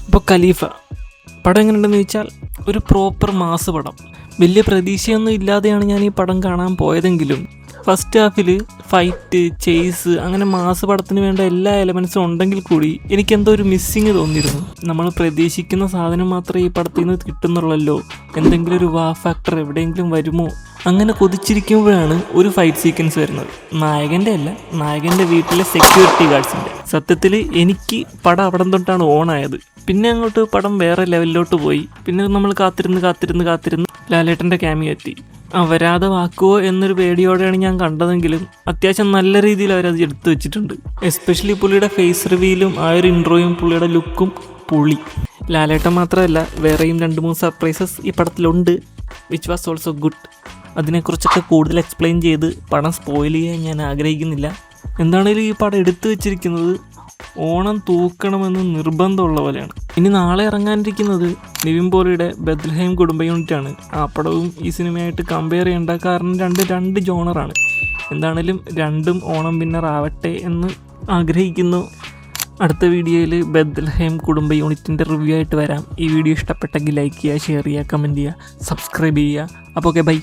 അപ്പോൾ ഖലീഫ പടം എങ്ങനെയുണ്ടെന്ന് ചോദിച്ചാൽ ഒരു പ്രോപ്പർ മാസ് പടം. വലിയ പ്രതീക്ഷയൊന്നും ഇല്ലാതെയാണ് ഞാൻ ഈ പടം കാണാൻ പോയതെങ്കിലും ഫസ്റ്റ് ഹാഫിൽ ഫൈറ്റ്, ചേസ്, അങ്ങനെ മാസ് പടത്തിന് വേണ്ട എല്ലാ എലമെൻസും ഉണ്ടെങ്കിൽ കൂടി എനിക്കെന്തോ ഒരു മിസ്സിങ് തോന്നിയിരുന്നു. നമ്മൾ പ്രതീക്ഷിക്കുന്ന സാധനം മാത്രമേ ഈ പടത്തിൽ നിന്ന് കിട്ടുന്നുള്ളല്ലോ, എന്തെങ്കിലും ഒരു വാ ഫാക്ടർ എവിടെയെങ്കിലും വരുമോ അങ്ങനെ കൊതിച്ചിരിക്കുമ്പോഴാണ് ഒരു ഫൈറ്റ് സീക്വൻസ് വരുന്നത്. നായകൻ്റെ അല്ല, നായകൻ്റെ വീട്ടിലെ സെക്യൂരിറ്റി ഗാർഡ്സിൻ്റെ. സത്യത്തിൽ എനിക്ക് പടം അവിടെ തൊട്ടാണ് ഓണായത്. പിന്നെ അങ്ങോട്ട് പടം വേറെ ലെവലിലോട്ട് പോയി. പിന്നെ നമ്മൾ കാത്തിരുന്ന് ലാലേട്ടൻ്റെ ക്യാമിയോ എത്തി. വരാതെ വാക്കുവോ എന്നൊരു പേടിയോടെയാണ് ഞാൻ കണ്ടതെങ്കിലും അത്യാവശ്യം നല്ല രീതിയിൽ അവരത് എടുത്തു വെച്ചിട്ടുണ്ട്. എസ്പെഷ്യലി പുള്ളിയുടെ ഫേസ് റിവീലും ആ ഒരു ഇൻട്രോയും പുള്ളിയുടെ ലുക്കും പൊളി. ലാലേട്ടൻ മാത്രമല്ല, വേറെയും 2-3 സർപ്രൈസസ് ഈ പടത്തിലുണ്ട്, വിച്ച് വാസ് ഓൾസോ ഗുഡ്. അതിനെക്കുറിച്ചൊക്കെ കൂടുതൽ എക്സ്പ്ലെയിൻ ചെയ്ത് പടം സ്പോയിൽ ചെയ്യാൻ ഞാൻ ആഗ്രഹിക്കുന്നില്ല. എന്താണെങ്കിലും ഈ പടം എടുത്തു വെച്ചിരിക്കുന്നത് ഓണം തൂക്കണമെന്ന് നിർബന്ധമുള്ള പോലെയാണ്. ഇനി നാളെ ഇറങ്ങാനിരിക്കുന്നത് നിവിൻ പോളിയുടെ ബെത്ലഹേം കുടുംബ യൂണിറ്റാണ്. ആ പടവും ഈ സിനിമയായിട്ട് കമ്പയർ ചെയ്യേണ്ട, കാരണം രണ്ട് ജോണറാണ്. എന്താണേലും രണ്ടും ഓണം വിന്നർ ആവട്ടെ എന്ന് ആഗ്രഹിക്കുന്നു. അടുത്ത വീഡിയോയിൽ ബെത്ലഹേം കുടുംബ യൂണിറ്റിൻ്റെ റിവ്യൂ ആയിട്ട് വരാം. ഈ വീഡിയോ ഇഷ്ടപ്പെട്ടെങ്കിൽ ലൈക്ക് ചെയ്യുക, ഷെയർ ചെയ്യുക, കമൻറ്റ് ചെയ്യുക, സബ്സ്ക്രൈബ് ചെയ്യുക. അപ്പോൾ ഓക്കെ, ബൈ.